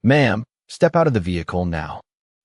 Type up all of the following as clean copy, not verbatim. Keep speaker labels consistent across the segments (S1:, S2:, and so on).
S1: Ma'am, step out of the vehicle now.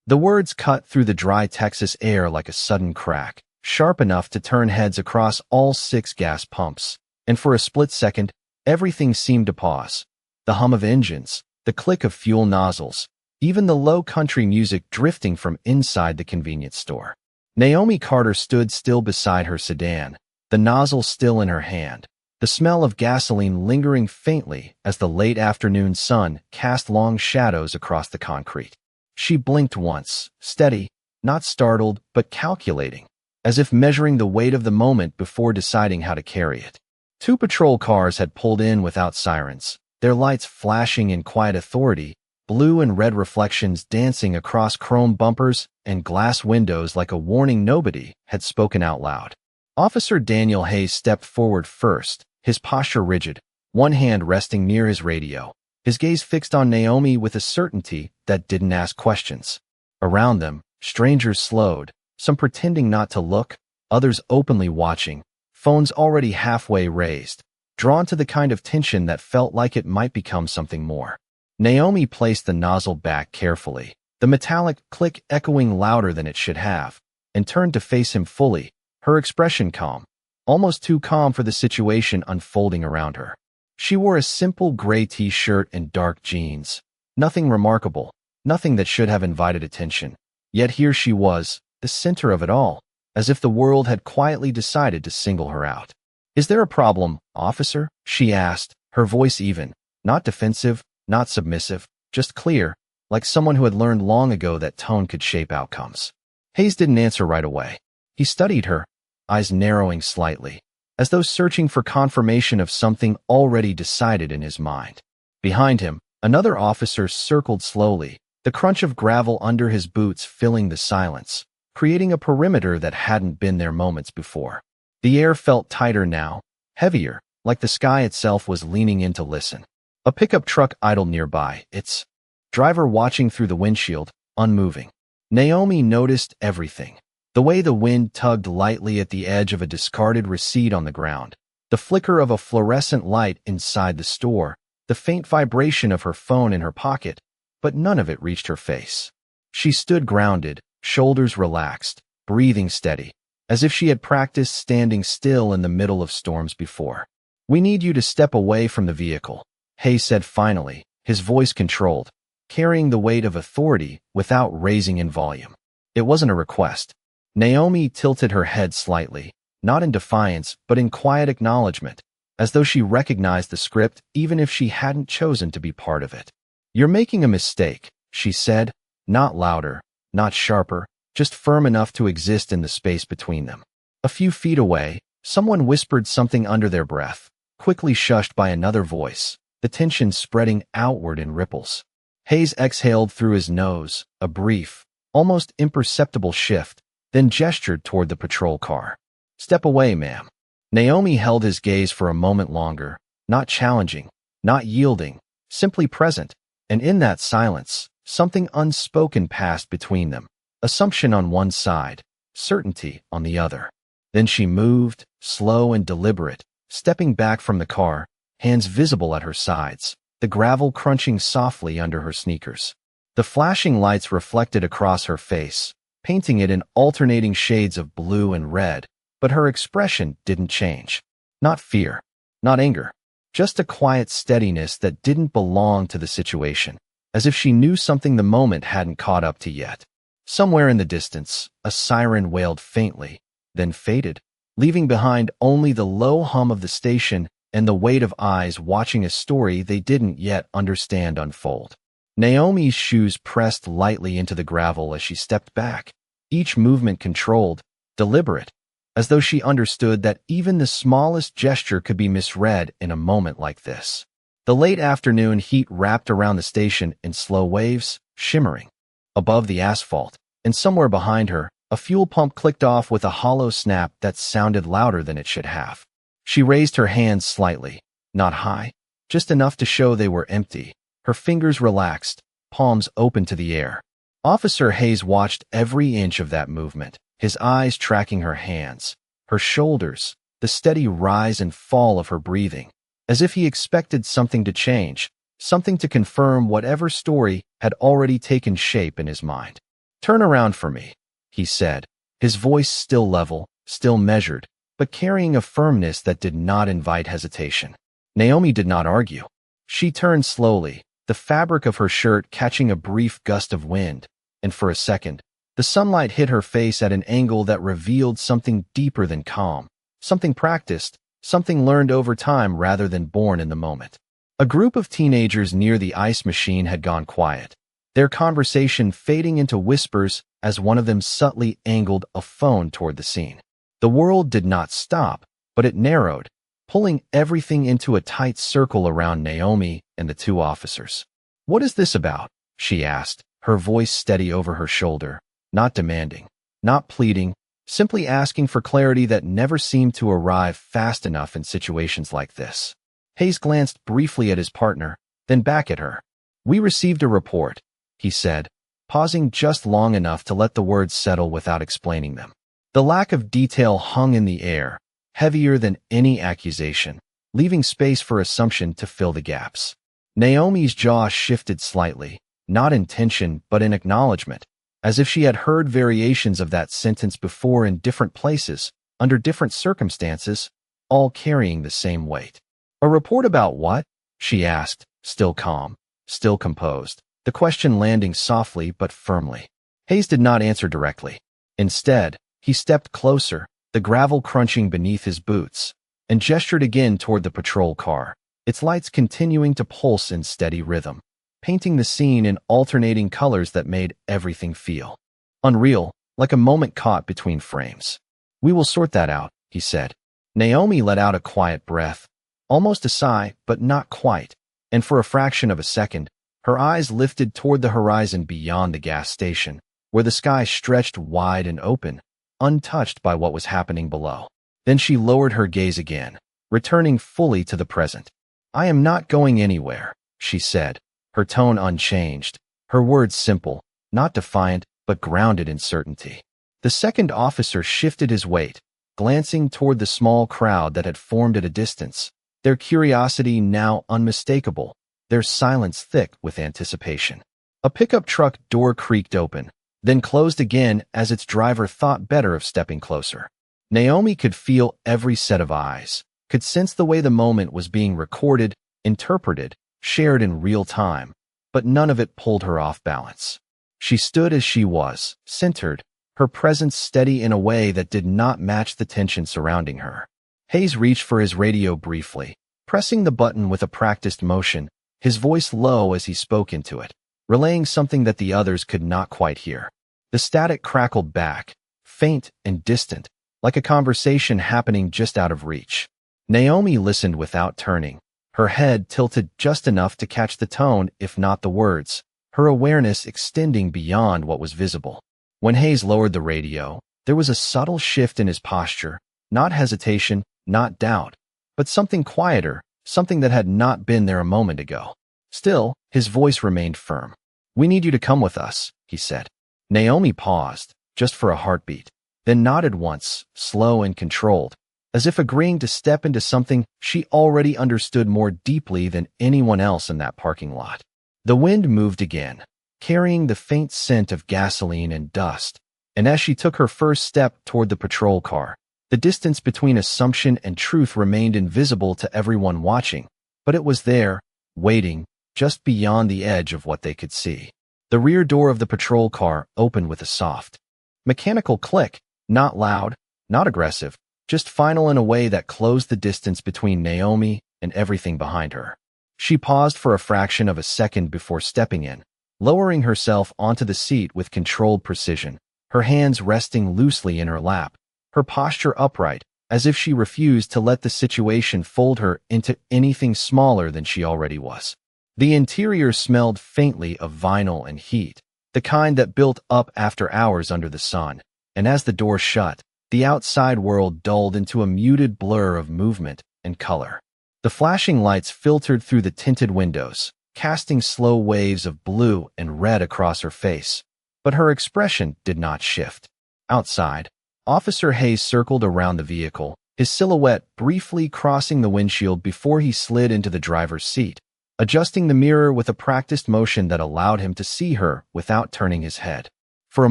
S1: The words cut through the dry Texas air like a sudden crack, sharp enough to turn heads across all 6 gas pumps. And for a split second, everything seemed to pause. The hum of engines, the click of fuel nozzles, even the low country music drifting from inside the convenience store. Naomi Carter stood still beside her sedan, the nozzle still in her hand, the smell of gasoline lingering faintly as the late afternoon sun cast long shadows across the concrete. She blinked once, steady, not startled, but calculating, as if measuring the weight of the moment before deciding how to carry it. 2 patrol cars had pulled in without sirens, their lights flashing in quiet authority, blue and red reflections dancing across chrome bumpers and glass windows like a warning nobody had spoken out loud. Officer Daniel Hayes stepped forward first, his posture rigid, one hand resting near his radio, his gaze fixed on Naomi with a certainty that didn't ask questions. Around them, strangers slowed, some pretending not to look, others openly watching, phones already halfway raised, drawn to the kind of tension that felt like it might become something more. Naomi placed the nozzle back carefully, the metallic click echoing louder than it should have, and turned to face him fully, her expression calm, almost too calm for the situation unfolding around her. She wore a simple gray t-shirt and dark jeans. Nothing remarkable, nothing that should have invited attention. Yet here she was, the center of it all, as if the world had quietly decided to single her out. "Is there a problem, officer?" she asked, her voice even, not defensive, not submissive, just clear, like someone who had learned long ago that tone could shape outcomes. Hayes didn't answer right away. He studied her, eyes narrowing slightly, as though searching for confirmation of something already decided in his mind. Behind him, another officer circled slowly, the crunch of gravel under his boots filling the silence, creating a perimeter that hadn't been there moments before. The air felt tighter now, heavier, like the sky itself was leaning in to listen. A pickup truck idled nearby, its driver watching through the windshield, unmoving. Naomi noticed everything. The way the wind tugged lightly at the edge of a discarded receipt on the ground, the flicker of a fluorescent light inside the store, the faint vibration of her phone in her pocket, but none of it reached her face. She stood grounded, shoulders relaxed, breathing steady, as if she had practiced standing still in the middle of storms before. "We need you to step away from the vehicle," Hayes said finally, his voice controlled, carrying the weight of authority without raising in volume. It wasn't a request. Naomi tilted her head slightly, not in defiance but in quiet acknowledgement, as though she recognized the script even if she hadn't chosen to be part of it. "You're making a mistake," she said, not louder, not sharper, just firm enough to exist in the space between them. A few feet away, someone whispered something under their breath, quickly shushed by another voice, the tension spreading outward in ripples. Hayes exhaled through his nose, a brief, almost imperceptible shift, then gestured toward the patrol car. "Step away, ma'am." Naomi held his gaze for a moment longer, not challenging, not yielding, simply present, and in that silence, something unspoken passed between them, assumption on one side, certainty on the other. Then she moved, slow and deliberate, stepping back from the car, hands visible at her sides, the gravel crunching softly under her sneakers. The flashing lights reflected across her face, painting it in alternating shades of blue and red, but her expression didn't change. Not fear, not anger, just a quiet steadiness that didn't belong to the situation, as if she knew something the moment hadn't caught up to yet. Somewhere in the distance, a siren wailed faintly, then faded, leaving behind only the low hum of the station and the weight of eyes watching a story they didn't yet understand unfold. Naomi's shoes pressed lightly into the gravel as she stepped back, each movement controlled, deliberate, as though she understood that even the smallest gesture could be misread in a moment like this. The late afternoon heat wrapped around the station in slow waves, shimmering. Above the asphalt, and somewhere behind her, a fuel pump clicked off with a hollow snap that sounded louder than it should have. She raised her hands slightly, not high, just enough to show they were empty, her fingers relaxed, palms open to the air. Officer Hayes watched every inch of that movement, his eyes tracking her hands, her shoulders, the steady rise and fall of her breathing, as if he expected something to change, something to confirm whatever story had already taken shape in his mind. "Turn around for me," he said, his voice still level, still measured, but carrying a firmness that did not invite hesitation. Naomi did not argue. She turned slowly, the fabric of her shirt catching a brief gust of wind, and for a second, the sunlight hit her face at an angle that revealed something deeper than calm, something practiced, something learned over time rather than born in the moment. A group of teenagers near the ice machine had gone quiet, their conversation fading into whispers as one of them subtly angled a phone toward the scene. The world did not stop, but it narrowed, pulling everything into a tight circle around Naomi and the two officers. "What is this about?" she asked, her voice steady over her shoulder, not demanding, not pleading, simply asking for clarity that never seemed to arrive fast enough in situations like this. Hayes glanced briefly at his partner, then back at her. "We received a report," he said, pausing just long enough to let the words settle without explaining them. The lack of detail hung in the air, heavier than any accusation, leaving space for assumption to fill the gaps. Naomi's jaw shifted slightly, not in tension but in acknowledgement, as if she had heard variations of that sentence before in different places, under different circumstances, all carrying the same weight. "A report about what?" she asked, still calm, still composed, the question landing softly but firmly. Hayes did not answer directly. Instead, he stepped closer, the gravel crunching beneath his boots, and gestured again toward the patrol car, its lights continuing to pulse in steady rhythm, painting the scene in alternating colors that made everything feel unreal, like a moment caught between frames. "We will sort that out," he said. Naomi let out a quiet breath, almost a sigh, but not quite, and for a fraction of a second, her eyes lifted toward the horizon beyond the gas station, where the sky stretched wide and open, untouched by what was happening below. Then she lowered her gaze again, returning fully to the present. "I am not going anywhere," she said, her tone unchanged, her words simple, not defiant, but grounded in certainty. The second officer shifted his weight, glancing toward the small crowd that had formed at a distance, their curiosity now unmistakable, their silence thick with anticipation. A pickup truck door creaked open, then closed again as its driver thought better of stepping closer. Naomi could feel every set of eyes, could sense the way the moment was being recorded, interpreted, shared in real time, but none of it pulled her off balance. She stood as she was, centered, her presence steady in a way that did not match the tension surrounding her. Hayes reached for his radio briefly, pressing the button with a practiced motion, his voice low as he spoke into it, relaying something that the others could not quite hear. The static crackled back, faint and distant, like a conversation happening just out of reach. Naomi listened without turning, her head tilted just enough to catch the tone, if not the words, her awareness extending beyond what was visible. When Hayes lowered the radio, there was a subtle shift in his posture, not hesitation, not doubt, but something quieter, something that had not been there a moment ago. Still, his voice remained firm. "We need you to come with us," he said. Naomi paused, just for a heartbeat, then nodded once, slow and controlled, as if agreeing to step into something she already understood more deeply than anyone else in that parking lot. The wind moved again, carrying the faint scent of gasoline and dust, and as she took her first step toward the patrol car, the distance between assumption and truth remained invisible to everyone watching, but it was there, waiting, just beyond the edge of what they could see. The rear door of the patrol car opened with a soft, mechanical click, not loud, not aggressive, just final in a way that closed the distance between Naomi and everything behind her. She paused for a fraction of a second before stepping in, lowering herself onto the seat with controlled precision, her hands resting loosely in her lap, her posture upright, as if she refused to let the situation fold her into anything smaller than she already was. The interior smelled faintly of vinyl and heat, the kind that built up after hours under the sun, and as the door shut, the outside world dulled into a muted blur of movement and color. The flashing lights filtered through the tinted windows, casting slow waves of blue and red across her face, but her expression did not shift. Outside, Officer Hayes circled around the vehicle, his silhouette briefly crossing the windshield before he slid into the driver's seat, adjusting the mirror with a practiced motion that allowed him to see her without turning his head. For a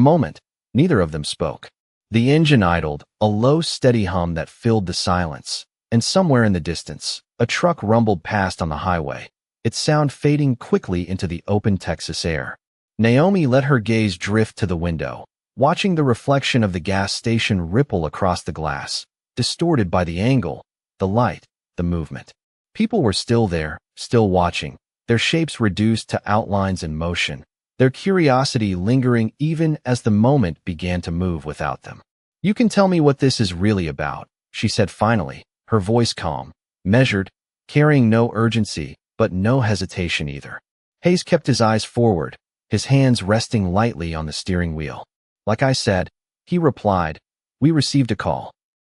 S1: moment, neither of them spoke. The engine idled, a low, steady hum that filled the silence, and somewhere in the distance, a truck rumbled past on the highway, its sound fading quickly into the open Texas air. Naomi let her gaze drift to the window, watching the reflection of the gas station ripple across the glass, distorted by the angle, the light, the movement. People were still there, still watching, their shapes reduced to outlines in motion, their curiosity lingering even as the moment began to move without them. "You can tell me what this is really about," she said finally, her voice calm, measured, carrying no urgency, but no hesitation either. Hayes kept his eyes forward, his hands resting lightly on the steering wheel. "Like I said," he replied, "we received a call."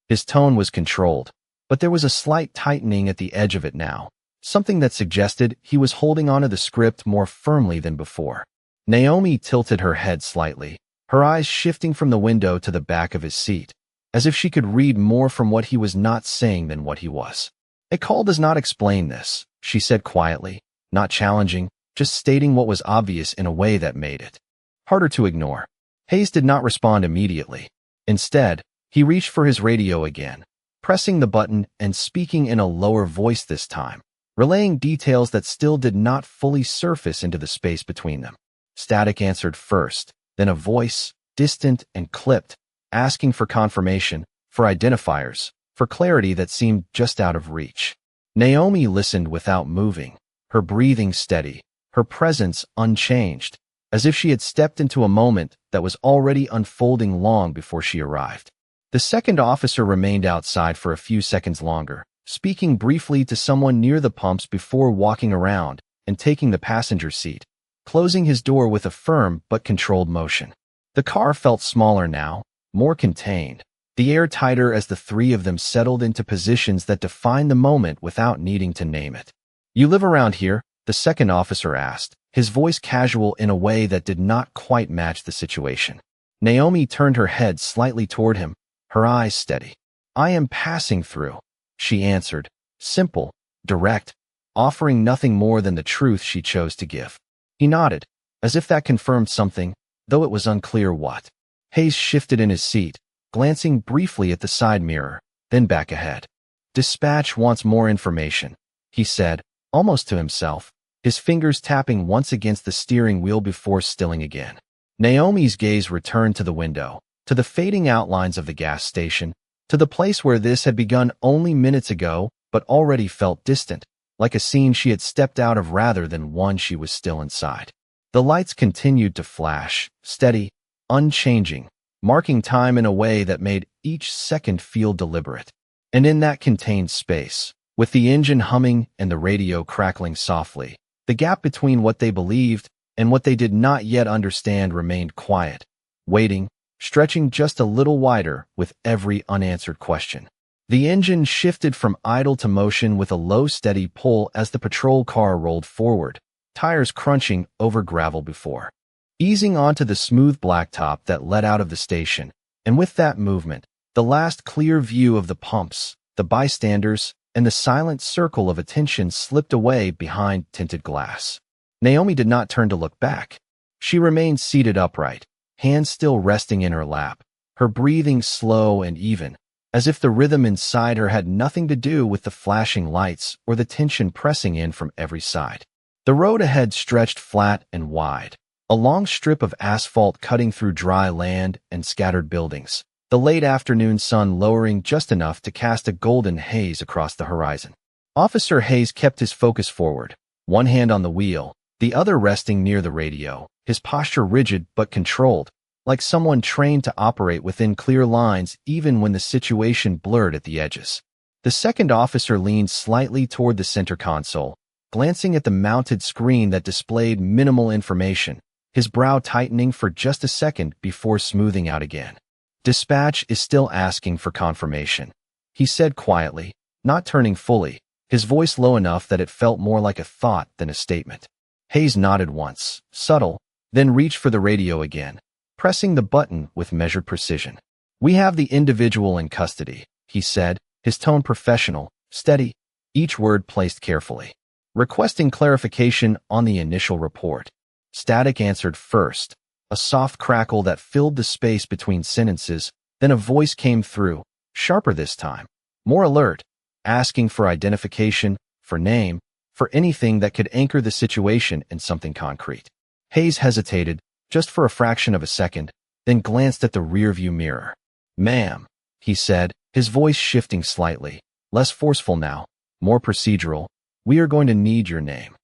S1: His tone was controlled, but there was a slight tightening at the edge of it now, something that suggested he was holding onto the script more firmly than before. Naomi tilted her head slightly, her eyes shifting from the window to the back of his seat, as if she could read more from what he was not saying than what he was. "A call does not explain this," she said quietly, not challenging, just stating what was obvious in a way that made it harder to ignore. Hayes did not respond immediately. Instead, he reached for his radio again, pressing the button and speaking in a lower voice this time, relaying details that still did not fully surface into the space between them. Static answered first, then a voice, distant and clipped, asking for confirmation, for identifiers, for clarity that seemed just out of reach. Naomi listened without moving, her breathing steady, her presence unchanged, as if she had stepped into a moment that was already unfolding long before she arrived. The second officer remained outside for a few seconds longer, speaking briefly to someone near the pumps before walking around and taking the passenger seat, closing his door with a firm but controlled motion. The car felt smaller now, more contained, the air tighter as the three of them settled into positions that defined the moment without needing to name it. "You live around here?" the second officer asked, his voice casual in a way that did not quite match the situation. Naomi turned her head slightly toward him, her eyes steady. "I am passing through," she answered, simple, direct, offering nothing more than the truth she chose to give. He nodded, as if that confirmed something, though it was unclear what. Hayes shifted in his seat, glancing briefly at the side mirror, then back ahead. "Dispatch wants more information," he said, almost to himself, his fingers tapping once against the steering wheel before stilling again. Naomi's gaze returned to the window, to the fading outlines of the gas station, to the place where this had begun only minutes ago but already felt distant, like a scene she had stepped out of rather than one she was still inside. The lights continued to flash, steady, unchanging, marking time in a way that made each second feel deliberate. And in that contained space, with the engine humming and the radio crackling softly, the gap between what they believed and what they did not yet understand remained quiet, waiting, stretching just a little wider with every unanswered question. The engine shifted from idle to motion with a low, steady pull as the patrol car rolled forward, tires crunching over gravel before, easing onto the smooth blacktop that led out of the station, and with that movement, the last clear view of the pumps, the bystanders, and the silent circle of attention slipped away behind tinted glass. Naomi did not turn to look back. She remained seated upright, hands still resting in her lap, her breathing slow and even, as if the rhythm inside her had nothing to do with the flashing lights or the tension pressing in from every side. The road ahead stretched flat and wide, a long strip of asphalt cutting through dry land and scattered buildings, the late afternoon sun lowering just enough to cast a golden haze across the horizon. Officer Hayes kept his focus forward, one hand on the wheel, the other resting near the radio, his posture rigid but controlled, like someone trained to operate within clear lines even when the situation blurred at the edges. The second officer leaned slightly toward the center console, glancing at the mounted screen that displayed minimal information, his brow tightening for just a second before smoothing out again. "Dispatch is still asking for confirmation," he said quietly, not turning fully, his voice low enough that it felt more like a thought than a statement. Hayes nodded once, subtle, then reached for the radio again, pressing the button with measured precision. "We have the individual in custody," he said, his tone professional, steady, each word placed carefully. requesting clarification on the initial report. Static answered first, a soft crackle that filled the space between sentences. Then a voice came through, sharper this time, more alert, asking for identification, for name, for anything that could anchor the situation in something concrete. Hayes hesitated, just for a fraction of a second, then glanced at the rearview mirror. "Ma'am," he said, his voice shifting slightly, less forceful now, more procedural, "we are going to need your name."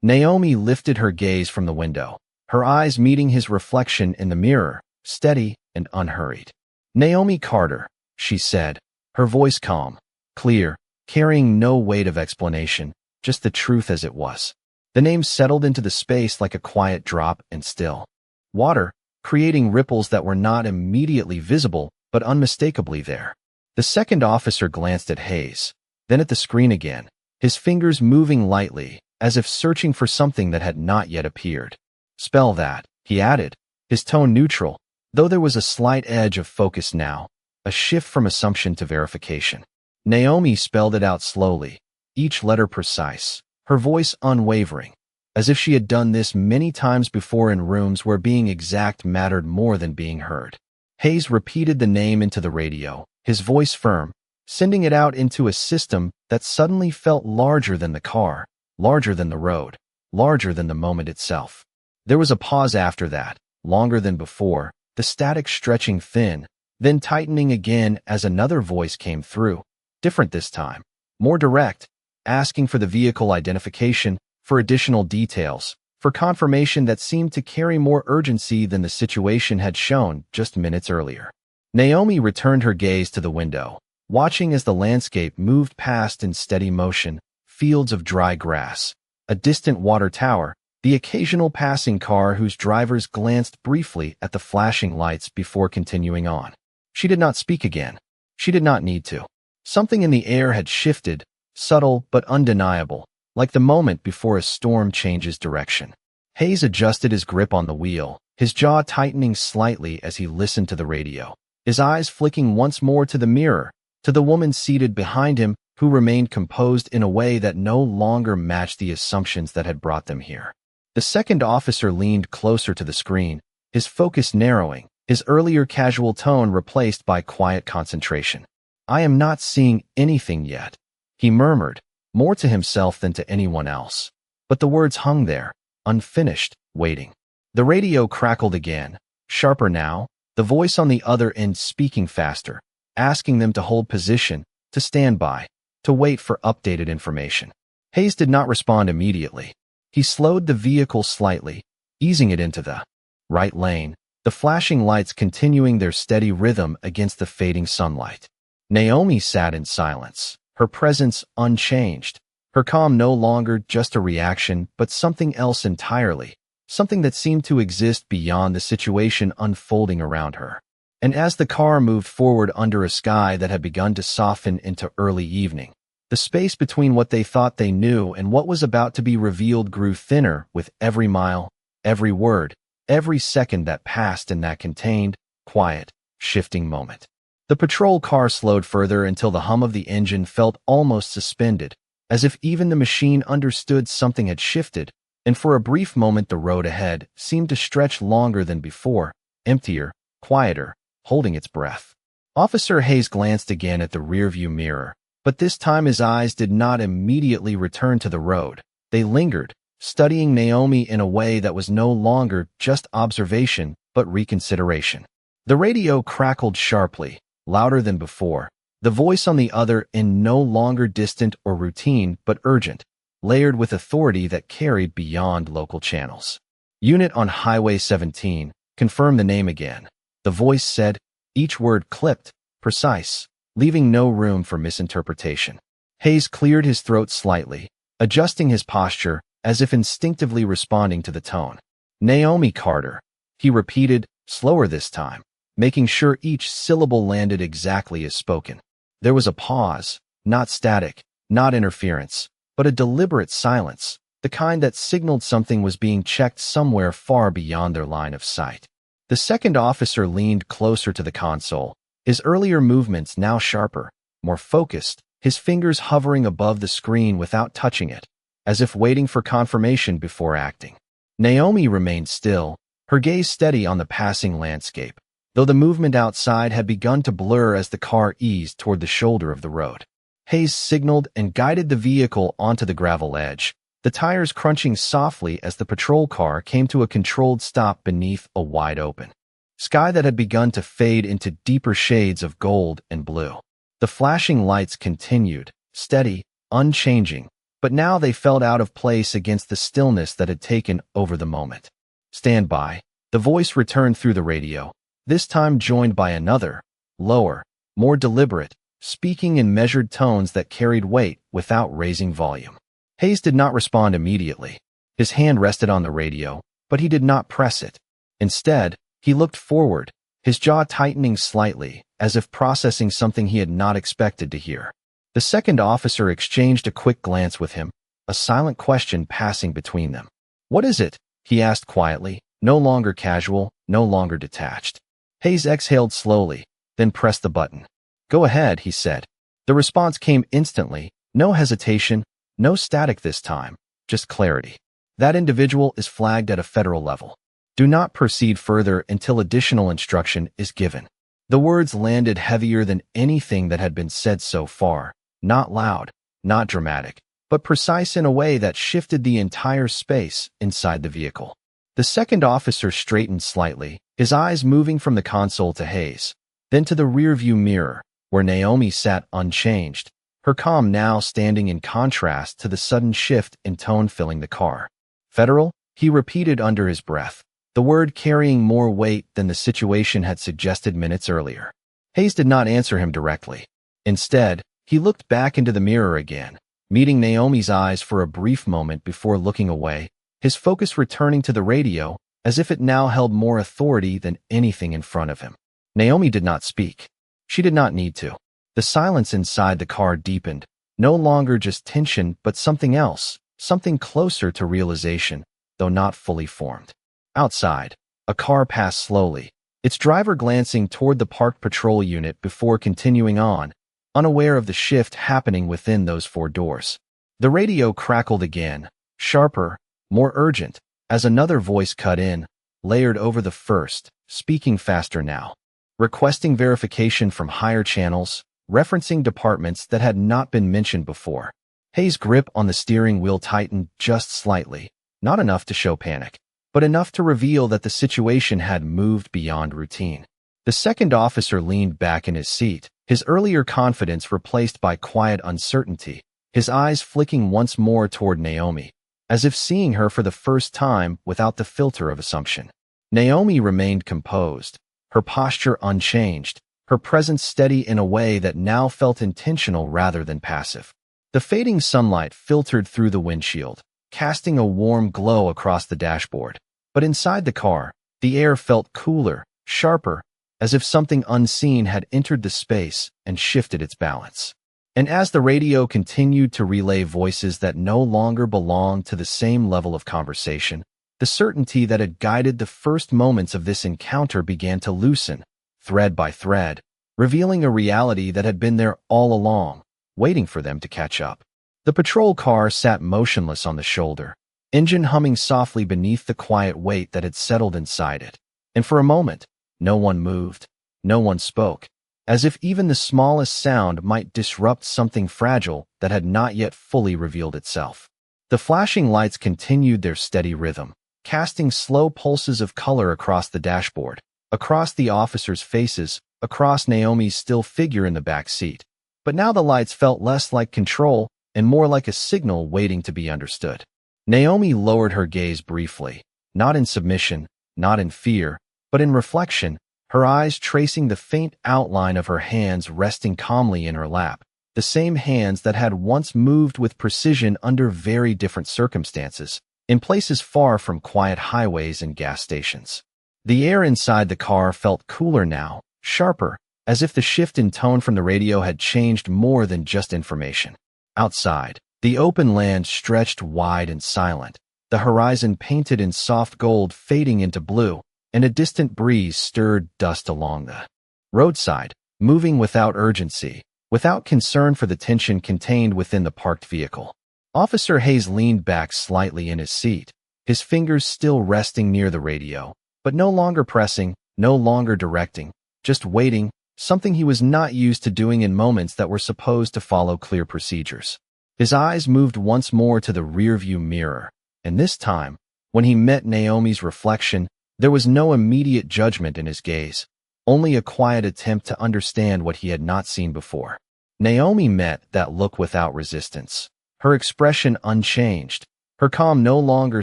S1: Naomi lifted her gaze from the window, her eyes meeting his reflection in the mirror, steady and unhurried. "Naomi Carter," she said, her voice calm, clear, carrying no weight of explanation, just the truth as it was. The name settled into the space like a quiet drop and still water, creating ripples that were not immediately visible but unmistakably there. The second officer glanced at Hayes, then at the screen again, his fingers moving lightly, as if searching for something that had not yet appeared. "Spell that," he added, his tone neutral, though there was a slight edge of focus now, a shift from assumption to verification. Naomi spelled it out slowly, each letter precise, her voice unwavering, as if she had done this many times before in rooms where being exact mattered more than being heard. Hayes repeated the name into the radio, his voice firm, sending it out into a system that suddenly felt larger than the car, larger than the road, larger than the moment itself. There was a pause after that, longer than before, the static stretching thin, then tightening again as another voice came through, different this time, more direct, asking for the vehicle identification, for additional details, for confirmation that seemed to carry more urgency than the situation had shown just minutes earlier. Naomi returned her gaze to the window, watching as the landscape moved past in steady motion, fields of dry grass, a distant water tower, the occasional passing car whose drivers glanced briefly at the flashing lights before continuing on. She did not speak again. She did not need to. Something in the air had shifted, subtle but undeniable, like the moment before a storm changes direction. Hayes adjusted his grip on the wheel, his jaw tightening slightly as he listened to the radio, his eyes flicking once more to the mirror, to the woman seated behind him who remained composed in a way that no longer matched the assumptions that had brought them here. The second officer leaned closer to the screen, his focus narrowing, his earlier casual tone replaced by quiet concentration. "I am not seeing anything yet," he murmured, more to himself than to anyone else. But the words hung there, unfinished, waiting. The radio crackled again, sharper now, the voice on the other end speaking faster, asking them to hold position, to stand by, to wait for updated information. Hayes did not respond immediately. He slowed the vehicle slightly, easing it into the right lane, the flashing lights continuing their steady rhythm against the fading sunlight. Naomi sat in silence, her presence unchanged, her calm no longer just a reaction but something else entirely, something that seemed to exist beyond the situation unfolding around her. And as the car moved forward under a sky that had begun to soften into early evening, the space between what they thought they knew and what was about to be revealed grew thinner with every mile, every word, every second that passed in that contained, quiet, shifting moment. The patrol car slowed further until the hum of the engine felt almost suspended, as if even the machine understood something had shifted, and for a brief moment the road ahead seemed to stretch longer than before, emptier, quieter, holding its breath. Officer Hayes glanced again at the rearview mirror, but this time his eyes did not immediately return to the road. They lingered, studying Naomi in a way that was no longer just observation but reconsideration. The radio crackled sharply, louder than before, the voice on the other end no longer distant or routine but urgent, layered with authority that carried beyond local channels. "Unit on Highway 17, confirm the name again," the voice said, each word clipped, precise, leaving no room for misinterpretation. Hayes cleared his throat slightly, adjusting his posture as if instinctively responding to the tone. "Naomi Carter," he repeated, slower this time, making sure each syllable landed exactly as spoken. There was a pause, not static, not interference, but a deliberate silence, the kind that signaled something was being checked somewhere far beyond their line of sight. The second officer leaned closer to the console, his earlier movements now sharper, more focused, his fingers hovering above the screen without touching it, as if waiting for confirmation before acting. Naomi remained still, her gaze steady on the passing landscape, though the movement outside had begun to blur as the car eased toward the shoulder of the road. Hayes signaled and guided the vehicle onto the gravel edge, the tires crunching softly as the patrol car came to a controlled stop beneath a wide-open sky that had begun to fade into deeper shades of gold and blue. The flashing lights continued, steady, unchanging, but now they felt out of place against the stillness that had taken over the moment. "Stand by." The voice returned through the radio, this time joined by another, lower, more deliberate, speaking in measured tones that carried weight without raising volume. Hayes did not respond immediately. His hand rested on the radio, but he did not press it. Instead, he looked forward, his jaw tightening slightly, as if processing something he had not expected to hear. The second officer exchanged a quick glance with him, a silent question passing between them. "What is it?" he asked quietly, no longer casual, no longer detached. Hayes exhaled slowly, then pressed the button. "Go ahead," he said. The response came instantly, no hesitation, no static this time, just clarity. "That individual is flagged at a federal level. Do not proceed further until additional instruction is given." The words landed heavier than anything that had been said so far, not loud, not dramatic, but precise in a way that shifted the entire space inside the vehicle. The second officer straightened slightly, his eyes moving from the console to Hayes, then to the rearview mirror, where Naomi sat unchanged, her calm now standing in contrast to the sudden shift in tone filling the car. "Federal?" he repeated under his breath, the word carrying more weight than the situation had suggested minutes earlier. Hayes did not answer him directly. Instead, he looked back into the mirror again, meeting Naomi's eyes for a brief moment before looking away, his focus returning to the radio, as if it now held more authority than anything in front of him. Naomi did not speak. She did not need to. The silence inside the car deepened, no longer just tension but something else, something closer to realization, though not fully formed. Outside, a car passed slowly, its driver glancing toward the parked patrol unit before continuing on, unaware of the shift happening within those four doors. The radio crackled again, sharper, more urgent, as another voice cut in, layered over the first, speaking faster now, requesting verification from higher channels, referencing departments that had not been mentioned before. Hayes' grip on the steering wheel tightened just slightly, not enough to show panic, but enough to reveal that the situation had moved beyond routine. The second officer leaned back in his seat, his earlier confidence replaced by quiet uncertainty, his eyes flicking once more toward Naomi, as if seeing her for the first time without the filter of assumption. Naomi remained composed, her posture unchanged, her presence steady in a way that now felt intentional rather than passive. The fading sunlight filtered through the windshield, casting a warm glow across the dashboard. But inside the car, the air felt cooler, sharper, as if something unseen had entered the space and shifted its balance. And as the radio continued to relay voices that no longer belonged to the same level of conversation, the certainty that had guided the first moments of this encounter began to loosen, thread by thread, revealing a reality that had been there all along, waiting for them to catch up. The patrol car sat motionless on the shoulder, engine humming softly beneath the quiet weight that had settled inside it. And for a moment, no one moved, no one spoke, as if even the smallest sound might disrupt something fragile that had not yet fully revealed itself. The flashing lights continued their steady rhythm, casting slow pulses of color across the dashboard, across the officers' faces, across Naomi's still figure in the back seat. But now the lights felt less like control and more like a signal waiting to be understood. Naomi lowered her gaze briefly, not in submission, not in fear, but in reflection, her eyes tracing the faint outline of her hands resting calmly in her lap, the same hands that had once moved with precision under very different circumstances, in places far from quiet highways and gas stations. The air inside the car felt cooler now, sharper, as if the shift in tone from the radio had changed more than just information. Outside, the open land stretched wide and silent, the horizon painted in soft gold fading into blue, and a distant breeze stirred dust along the roadside, moving without urgency, without concern for the tension contained within the parked vehicle. Officer Hayes leaned back slightly in his seat, his fingers still resting near the radio, but no longer pressing, no longer directing, just waiting, something he was not used to doing in moments that were supposed to follow clear procedures. His eyes moved once more to the rearview mirror, and this time, when he met Naomi's reflection, there was no immediate judgment in his gaze, only a quiet attempt to understand what he had not seen before. Naomi met that look without resistance, her expression unchanged, her calm no longer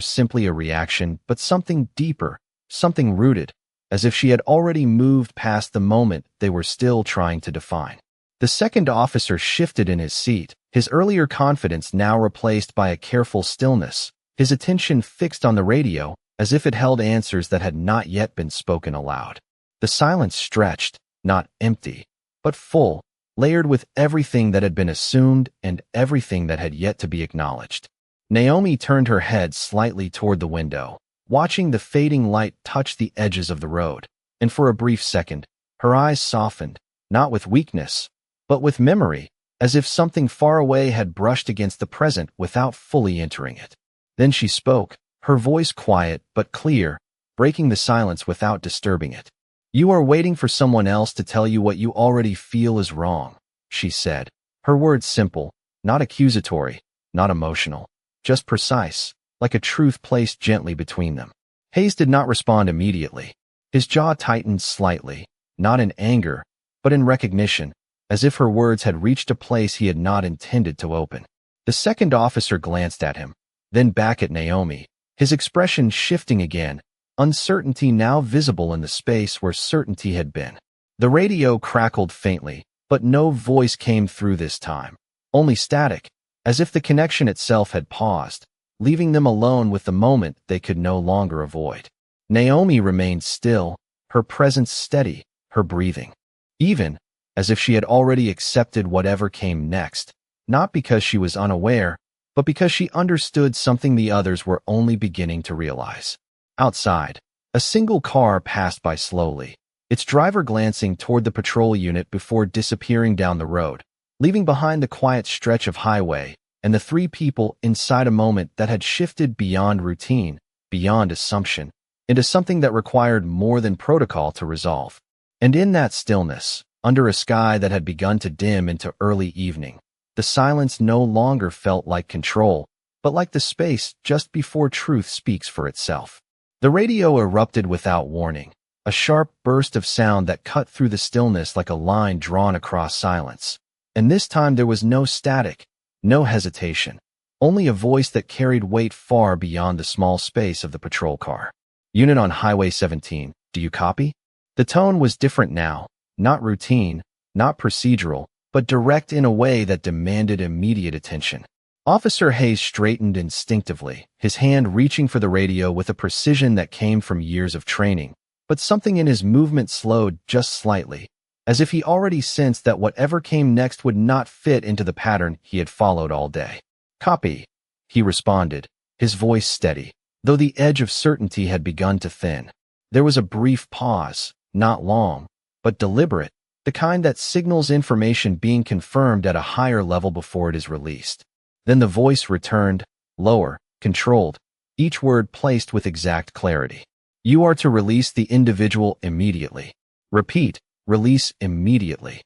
S1: simply a reaction, but something deeper, something rooted, as if she had already moved past the moment they were still trying to define. The second officer shifted in his seat, his earlier confidence now replaced by a careful stillness, his attention fixed on the radio, as if it held answers that had not yet been spoken aloud. The silence stretched, not empty, but full, layered with everything that had been assumed and everything that had yet to be acknowledged. Naomi turned her head slightly toward the window, watching the fading light touch the edges of the road, and for a brief second, her eyes softened, not with weakness, but with memory, as if something far away had brushed against the present without fully entering it. Then she spoke, her voice quiet but clear, breaking the silence without disturbing it. "You are waiting for someone else to tell you what you already feel is wrong," she said, her words simple, not accusatory, not emotional, just precise, like a truth placed gently between them. Hayes did not respond immediately. His jaw tightened slightly, not in anger, but in recognition, as if her words had reached a place he had not intended to open. The second officer glanced at him, then back at Naomi, his expression shifting again, uncertainty now visible in the space where certainty had been. The radio crackled faintly, but no voice came through this time, only static, as if the connection itself had paused, leaving them alone with the moment they could no longer avoid. Naomi remained still, her presence steady, her breathing even, as if she had already accepted whatever came next, not because she was unaware, but because she understood something the others were only beginning to realize. Outside, a single car passed by slowly, its driver glancing toward the patrol unit before disappearing down the road, leaving behind the quiet stretch of highway and the three people inside a moment that had shifted beyond routine, beyond assumption, into something that required more than protocol to resolve. And in that stillness, under a sky that had begun to dim into early evening, the silence no longer felt like control, but like the space just before truth speaks for itself. The radio erupted without warning, a sharp burst of sound that cut through the stillness like a line drawn across silence. And this time there was no static, no hesitation, only a voice that carried weight far beyond the small space of the patrol car. "Unit on Highway 17, do you copy?" The tone was different now, not routine, not procedural, but direct in a way that demanded immediate attention. Officer Hayes straightened instinctively, his hand reaching for the radio with a precision that came from years of training, but something in his movement slowed just slightly, as if he already sensed that whatever came next would not fit into the pattern he had followed all day. "Copy," he responded, his voice steady, though the edge of certainty had begun to thin. There was a brief pause, not long, but deliberate, the kind that signals information being confirmed at a higher level before it is released. Then the voice returned, lower, controlled, each word placed with exact clarity. "You are to release the individual immediately. Repeat, release immediately."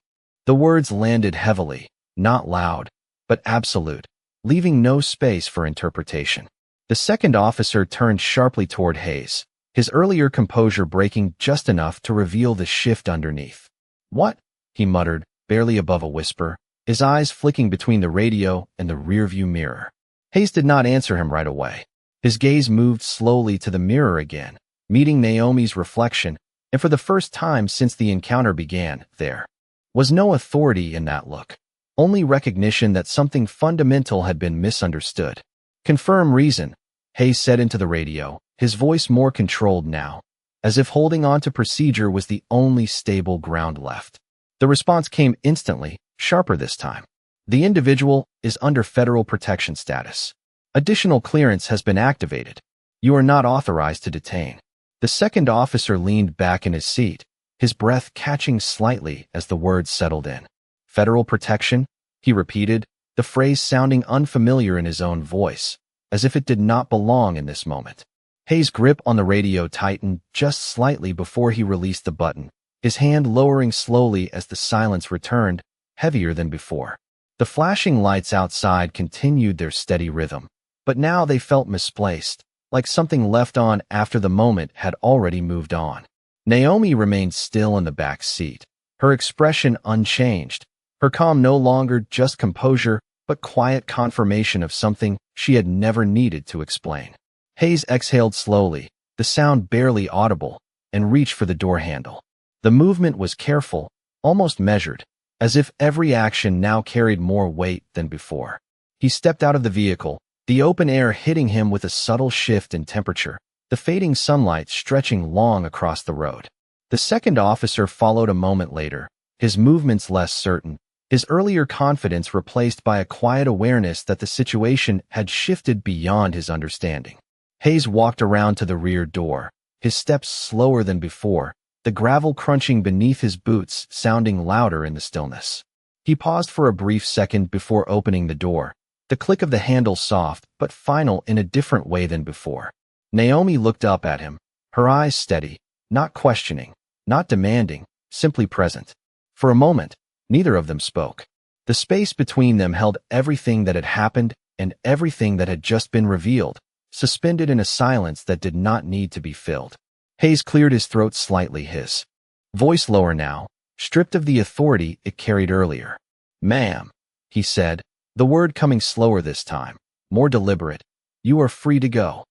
S1: The words landed heavily, not loud, but absolute, leaving no space for interpretation. The second officer turned sharply toward Hayes, his earlier composure breaking just enough to reveal the shift underneath. "What?" he muttered, barely above a whisper, his eyes flicking between the radio and the rearview mirror. Hayes did not answer him right away. His gaze moved slowly to the mirror again, meeting Naomi's reflection, and for the first time since the encounter began, there was no authority in that look, only recognition that something fundamental had been misunderstood. "Confirm reason," Hayes said into the radio, his voice more controlled now, as if holding on to procedure was the only stable ground left. The response came instantly, sharper this time. "The individual is under federal protection status. Additional clearance has been activated. You are not authorized to detain." The second officer leaned back in his seat, his breath catching slightly as the words settled in. "Federal protection?" he repeated, the phrase sounding unfamiliar in his own voice, as if it did not belong in this moment. Hayes' grip on the radio tightened just slightly before he released the button, his hand lowering slowly as the silence returned, heavier than before. The flashing lights outside continued their steady rhythm, but now they felt misplaced, like something left on after the moment had already moved on. Naomi remained still in the back seat, her expression unchanged, her calm no longer just composure, but quiet confirmation of something she had never needed to explain. Hayes exhaled slowly, the sound barely audible, and reached for the door handle. The movement was careful, almost measured, as if every action now carried more weight than before. He stepped out of the vehicle, the open air hitting him with a subtle shift in temperature, the fading sunlight stretching long across the road. The second officer followed a moment later, his movements less certain, his earlier confidence replaced by a quiet awareness that the situation had shifted beyond his understanding. Hayes walked around to the rear door, his steps slower than before, the gravel crunching beneath his boots sounding louder in the stillness. He paused for a brief second before opening the door, the click of the handle soft but final in a different way than before. Naomi looked up at him, her eyes steady, not questioning, not demanding, simply present. For a moment, neither of them spoke. The space between them held everything that had happened and everything that had just been revealed, suspended in a silence that did not need to be filled. Hayes cleared his throat slightly, his voice lower now, stripped of the authority it carried earlier. "Ma'am," he said, the word coming slower this time, more deliberate. "You are free to go."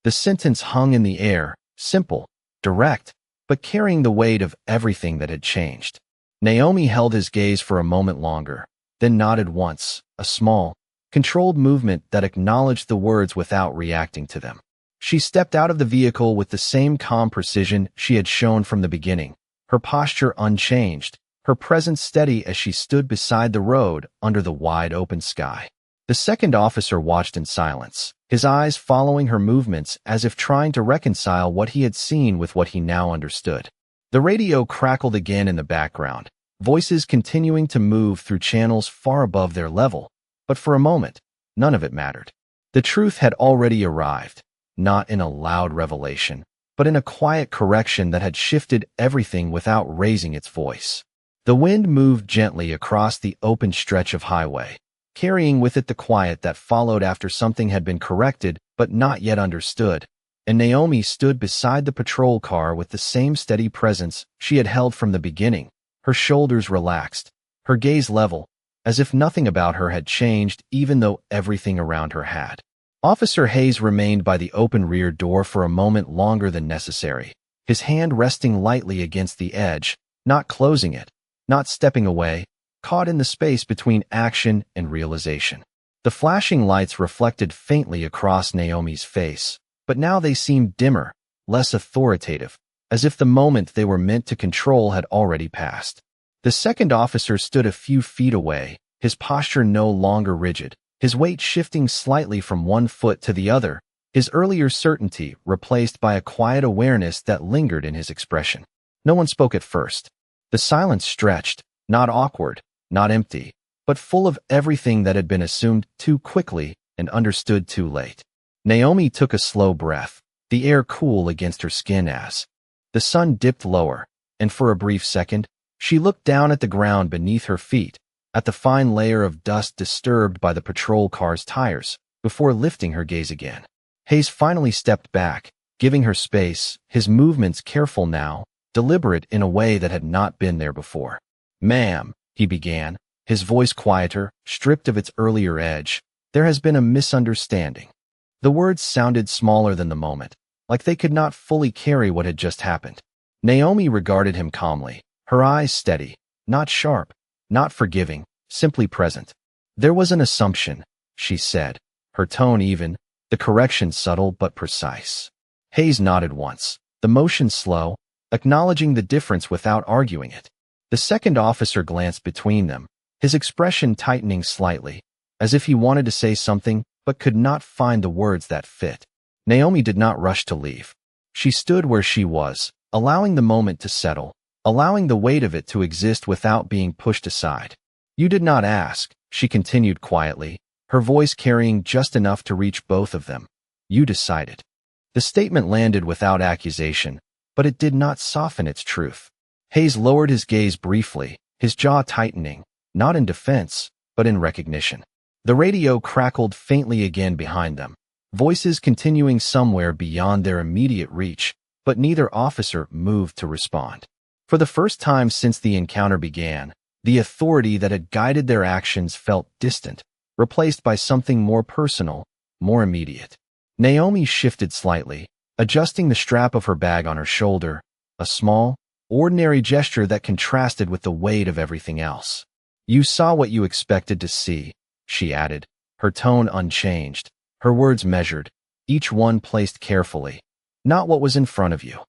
S1: The sentence hung in the air, simple, direct, but carrying the weight of everything that had changed. Naomi held his gaze for a moment longer, then nodded once, a small, controlled movement that acknowledged the words without reacting to them. She stepped out of the vehicle with the same calm precision she had shown from the beginning, her posture unchanged, her presence steady as she stood beside the road under the wide open sky. The second officer watched in silence, his eyes following her movements as if trying to reconcile what he had seen with what he now understood. The radio crackled again in the background, voices continuing to move through channels far above their level, but for a moment, none of it mattered. The truth had already arrived, not in a loud revelation, but in a quiet correction that had shifted everything without raising its voice. The wind moved gently across the open stretch of highway, carrying with it the quiet that followed after something had been corrected but not yet understood, and Naomi stood beside the patrol car with the same steady presence she had held from the beginning, her shoulders relaxed, her gaze level, as if nothing about her had changed even though everything around her had. Officer Hayes remained by the open rear door for a moment longer than necessary, his hand resting lightly against the edge, not closing it, not stepping away, caught in the space between action and realization. The flashing lights reflected faintly across Naomi's face, but now they seemed dimmer, less authoritative, as if the moment they were meant to control had already passed. The second officer stood a few feet away, his posture no longer rigid, his weight shifting slightly from one foot to the other, his earlier certainty replaced by a quiet awareness that lingered in his expression. No one spoke at first. The silence stretched, not awkward, not empty, but full of everything that had been assumed too quickly and understood too late. Naomi took a slow breath, the air cool against her skin as the sun dipped lower, and for a brief second, she looked down at the ground beneath her feet, at the fine layer of dust disturbed by the patrol car's tires, before lifting her gaze again. Hayes finally stepped back, giving her space, his movements careful now, deliberate in a way that had not been there before. "Ma'am," he began, his voice quieter, stripped of its earlier edge, "there has been a misunderstanding." The words sounded smaller than the moment, like they could not fully carry what had just happened. Naomi regarded him calmly, her eyes steady, not sharp, not forgiving, simply present. "There was an assumption," she said, her tone even, the correction subtle but precise. Hayes nodded once, the motion slow, acknowledging the difference without arguing it. The second officer glanced between them, his expression tightening slightly, as if he wanted to say something but could not find the words that fit. Naomi did not rush to leave. She stood where she was, allowing the moment to settle, allowing the weight of it to exist without being pushed aside. "You did not ask," She continued quietly, her voice carrying just enough to reach both of them. You decided. The statement landed without accusation, but it did not soften its truth. Hayes lowered his gaze briefly, his jaw tightening, not in defense, but in recognition. The radio crackled faintly again behind them, voices continuing somewhere beyond their immediate reach, but neither officer moved to respond. For the first time since the encounter began, the authority that had guided their actions felt distant, replaced by something more personal, more immediate. Naomi shifted slightly, adjusting the strap of her bag on her shoulder, a small, ordinary gesture that contrasted with the weight of everything else. You saw what you expected to see, she added, her tone unchanged, her words measured, each one placed carefully. Not what was in front of you.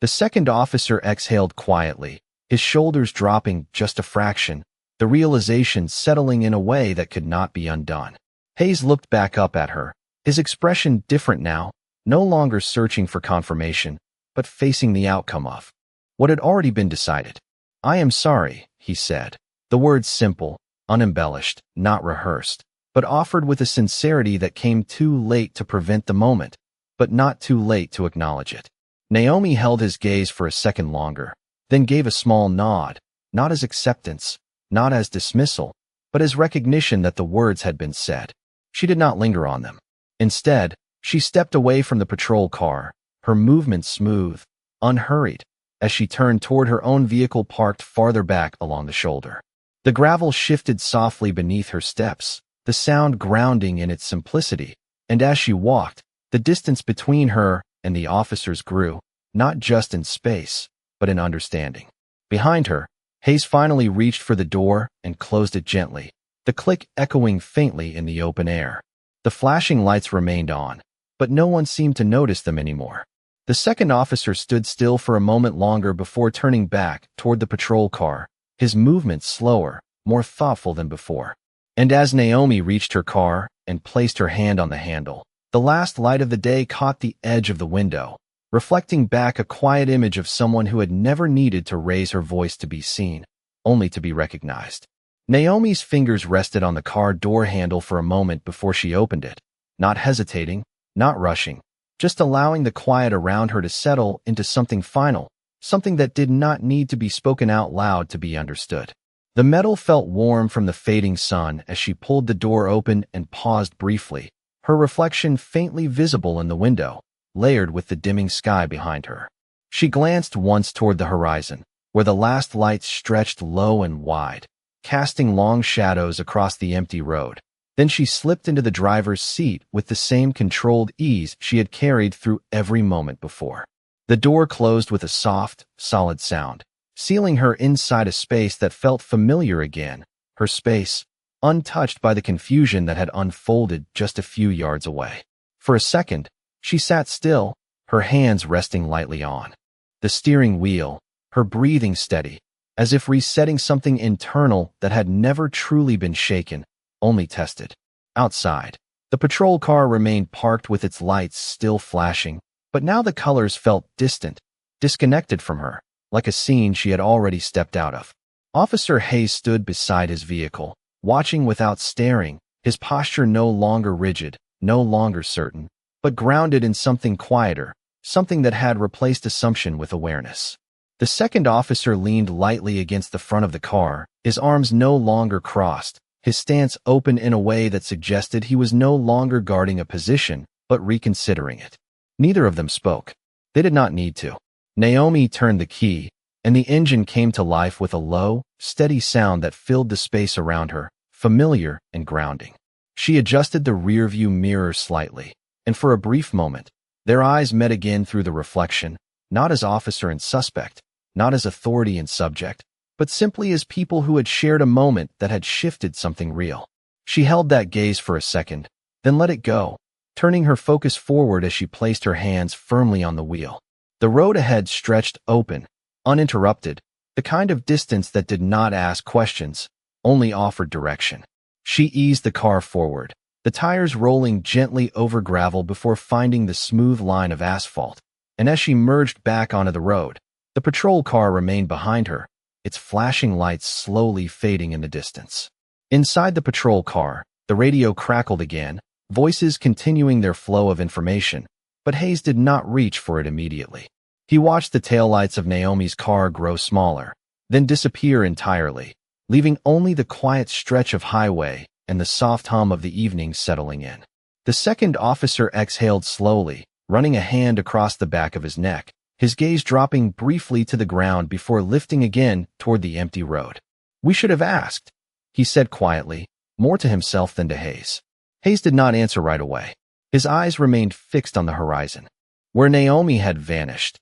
S1: The second officer exhaled quietly, his shoulders dropping just a fraction, the realization settling in a way that could not be undone. Hayes looked back up at her, his expression different now, no longer searching for confirmation, but facing the outcome of what had already been decided. I am sorry, he said, the words simple, unembellished, not rehearsed, but offered with a sincerity that came too late to prevent the moment, but not too late to acknowledge it. Naomi held his gaze for a second longer, then gave a small nod, not as acceptance, not as dismissal, but as recognition that the words had been said. She did not linger on them. Instead, she stepped away from the patrol car, her movements smooth, unhurried, as she turned toward her own vehicle parked farther back along the shoulder. The gravel shifted softly beneath her steps, the sound grounding in its simplicity, and as she walked, the distance between her and the officers grew, not just in space, but in understanding. Behind her, Hayes finally reached for the door and closed it gently, the click echoing faintly in the open air. The flashing lights remained on, but no one seemed to notice them anymore. The second officer stood still for a moment longer before turning back toward the patrol car, his movements slower, more thoughtful than before. And as Naomi reached her car and placed her hand on the handle, the last light of the day caught the edge of the window, reflecting back a quiet image of someone who had never needed to raise her voice to be seen, only to be recognized. Naomi's fingers rested on the car door handle for a moment before she opened it, not hesitating, not rushing, just allowing the quiet around her to settle into something final, something that did not need to be spoken out loud to be understood. The metal felt warm from the fading sun as she pulled the door open and paused briefly, her reflection faintly visible in the window, layered with the dimming sky behind her. She glanced once toward the horizon, where the last lights stretched low and wide, casting long shadows across the empty road. Then she slipped into the driver's seat with the same controlled ease she had carried through every moment before. The door closed with a soft, solid sound, sealing her inside a space that felt familiar again, her space, untouched by the confusion that had unfolded just a few yards away. For a second, she sat still, her hands resting lightly on the steering wheel, her breathing steady, as if resetting something internal that had never truly been shaken, only tested. Outside, the patrol car remained parked with its lights still flashing, but now the colors felt distant, disconnected from her, like a scene she had already stepped out of. Officer Hayes stood beside his vehicle, watching without staring, his posture no longer rigid, no longer certain, but grounded in something quieter, something that had replaced assumption with awareness. The second officer leaned lightly against the front of the car, his arms no longer crossed, his stance open in a way that suggested he was no longer guarding a position, but reconsidering it. Neither of them spoke. They did not need to. Naomi turned the key, and the engine came to life with a low, steady sound that filled the space around her, familiar and grounding. She adjusted the rearview mirror slightly, and for a brief moment, their eyes met again through the reflection, not as officer and suspect, not as authority and subject, but simply as people who had shared a moment that had shifted something real. She held that gaze for a second, then let it go, turning her focus forward as she placed her hands firmly on the wheel. The road ahead stretched open, uninterrupted, the kind of distance that did not ask questions, only offered direction. She eased the car forward, the tires rolling gently over gravel before finding the smooth line of asphalt, and as she merged back onto the road, the patrol car remained behind her, its flashing lights slowly fading in the distance. Inside the patrol car, the radio crackled again, voices continuing their flow of information, but Hayes did not reach for it immediately. He watched the taillights of Naomi's car grow smaller, then disappear entirely, leaving only the quiet stretch of highway and the soft hum of the evening settling in. The second officer exhaled slowly, running a hand across the back of his neck, his gaze dropping briefly to the ground before lifting again toward the empty road. "We should have asked," he said quietly, more to himself than to Hayes. Hayes did not answer right away. His eyes remained fixed on the horizon. Where Naomi had vanished,